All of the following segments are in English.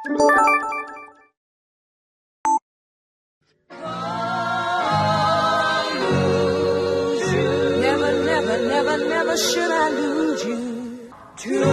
Never should I lose you to lose.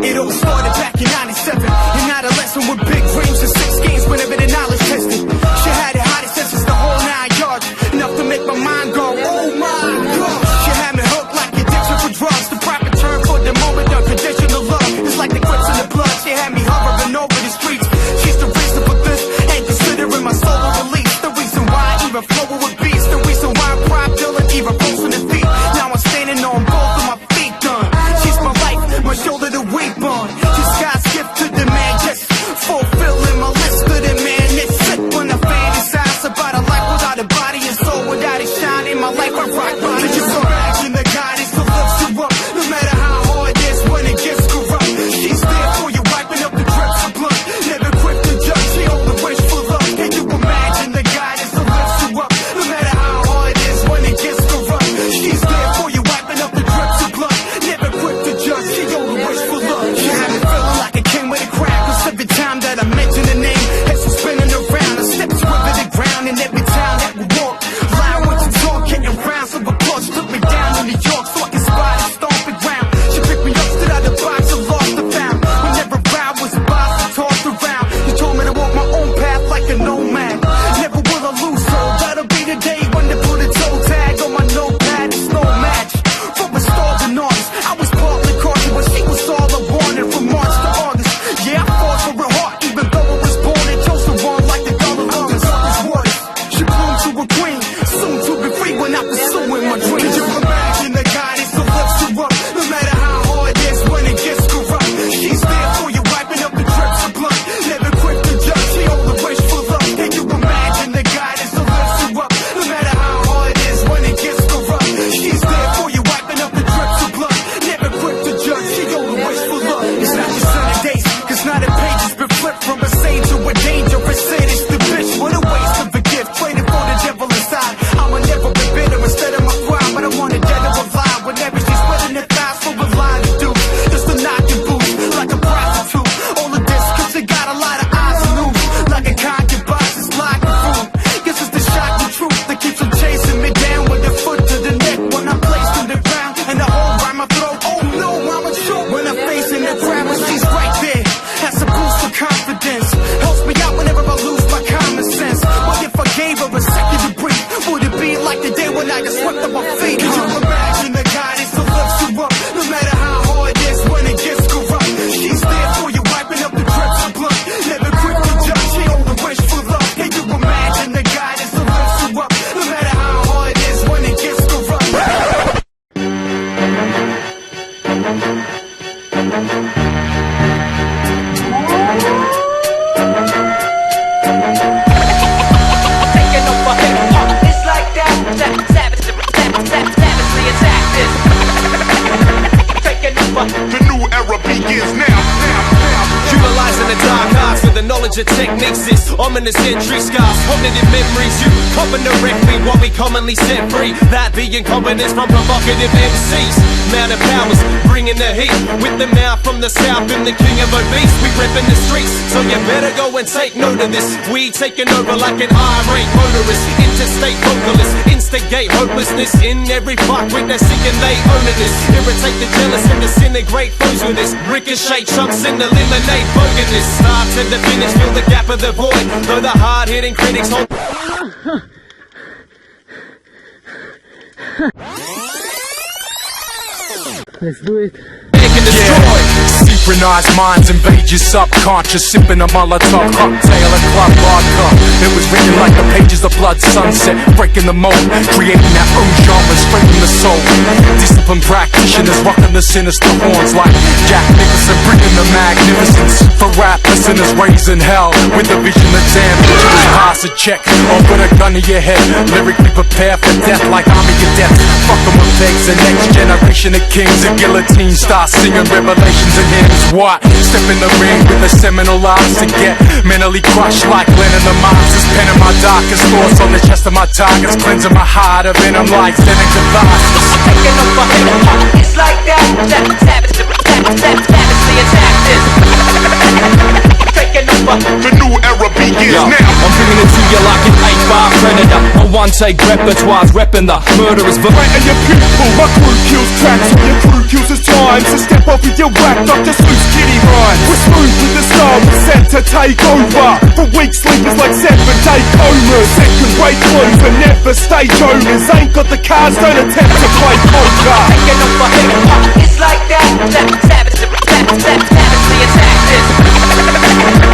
It all started back in 97. An adolescent with big dreams and 6 games whenever the knowledge tested. She had the hottest senses the whole 9 yards. Enough to make my mind go, oh my God. She had me hooked like addiction for drugs. The proper term for the moment, unconditional love. It's like the grips in the blood. She had me hovering over the streets. She's the reason for this, and considering my solo release. The reason why I even flow with beats. The reason why I'm prop dealing, even posting the feet. Now I'm standing on both of my feet done. She's my life, my shoulder to weep on. She's God's gift to the man, just fulfilling my list of the man. It's sick when I fantasize about a life without a body and soul, without a shine in my life. I rock body. Did you imagine the guidance that lifts you up, no matter how hard it is when it gets corrupt? She's there for you, wiping up the drips of blood. Never quick to judge, she only wish for love. Can you imagine the guidance that lifts you up, no matter how hard it is when it gets corrupt? She's there for you, wiping up the drips of blood. Never quick to judge, she only wish for love. She had me feeling like a king with a crown, 'cause every time that I mention the name, heads were spinning around. The steps were the ground, and every time that we walk, loud with the talk, getting rounds of applause. She took me down to New York so I could spot and stomp the ground. She picked me up, stood out the box and lost the found. Whenever I was about to toss around, you told me to walk my own path like a nomad. Never will I lose, so that'll be the day when they put a toe tag on my notepad. It's no match from a star to artist. I was partly cautious, but she was all I wanted from March to August. Yeah, I fought for her heart, even though I was born and chose to run like the dollar lungs of his waters. She bloomed to a queen, soon to be free when I'm pursuing my dreams. Could you imagine the guidance that lifts you up, no matter how hard it is when it gets corrupt? She's there for you, wiping up the drips of blood. Never quick to judge, she only wish for love. Can you imagine the guidance that lifts you up, no matter how hard it is when it gets corrupt? She's there for you, wiping up the drips of blood. Never quick to judge, she only wish for love. It's not just sunny days, 'cause now the pages been flipped from a saint to a dangerous sin. It's the bitch, what a waste of a gift, trading for the devil inside. I'ma never be bitter instead of my pride, but I want a dead or alive. Whenever she's sweating the thighs for a line to do, just to knock your boots like a prostitute. All of this 'cause she got a lot of eyes to lose, like a concubine, it's like a fool. Guess it's the shocking truth that keeps on chasing me down with the foot to the neck when I'm placed in the ground and the hole right my throat. Oh no, I'm a choke when I'm facing the crowd, when she's right there. That's a boost for confidence, helps me out whenever I lose my common sense. What if I gave her a second to breathe? Would it be like the day when I got swept up my feet? Could you imagine the guidance that lifts you up, no matter how hard it is when it gets corrupt? She's there for you, wiping up the drips of blood. Never quick to judge, she only wish for love. Can you imagine the guidance that lifts you up, no matter how hard it is when it gets corrupt? Taking over hip-hop, it's like that. Savagely attack this. Taking over. The new era begins now. Utilizing the dark arts with the knowledge of techniques, this ominous entry scars, cognitive memories. You coping directly what we commonly set free. That being competence from provocative MCs. Mountain powers bringing the heat with the mouth from the south and the king of obese. We ripping the streets, so you better go and take note of this. We taking over like an irate motorist, interstate vocalist, instigate hopelessness in every fight with their sick and they owning this. Irritate the jealous and disintegrate foes with this. Ricochet chumps and eliminate bogus. Start to the finish, fill the gap of the void. Though the hard-hitting critics hold. Let's do it. Synchronized minds invade your subconscious, sipping a Molotov cocktail at Club Vodka. It was written like the pages of Blood Sunset, breaking the mold, creating that own genre straight from the soul. Disciplined practitioners rocking the sinister horns like Jack Nicholson, bringing the magnificence. For rap listeners raising hell with a vision that's ambitious. Pass a check or put a gun to your head. Lyrically prepare for death like army cadets. Fucking with pigs, the next generation of kings and guillotines start singing revelations in hymns. is what? Step in the ring with a seminal odds to get mentally crushed like Lennon the Mobsters. Penning my darkest thoughts on the chest of my targets, cleansing my heart of venom like Zenith Devastus. Taking over hip-hop, it's like that. Savagely attack this. Taking over. The new era begins now. I'm bringing it to you like an 8-bar predator. On one take repertoires, repping the murderous Right at your pupil, my crew kills tracks, or your crew kills his time. So step off with your whack, Dr. Seuss kitty rhymes. We're smooth with the style, we're set to take over. For weak sleepers like 7-day comas. Second rate blues and never stage owners. Ain't got the cards, don't attempt to play poker. Taking over hip-hop, it's like that. Savagely attack this.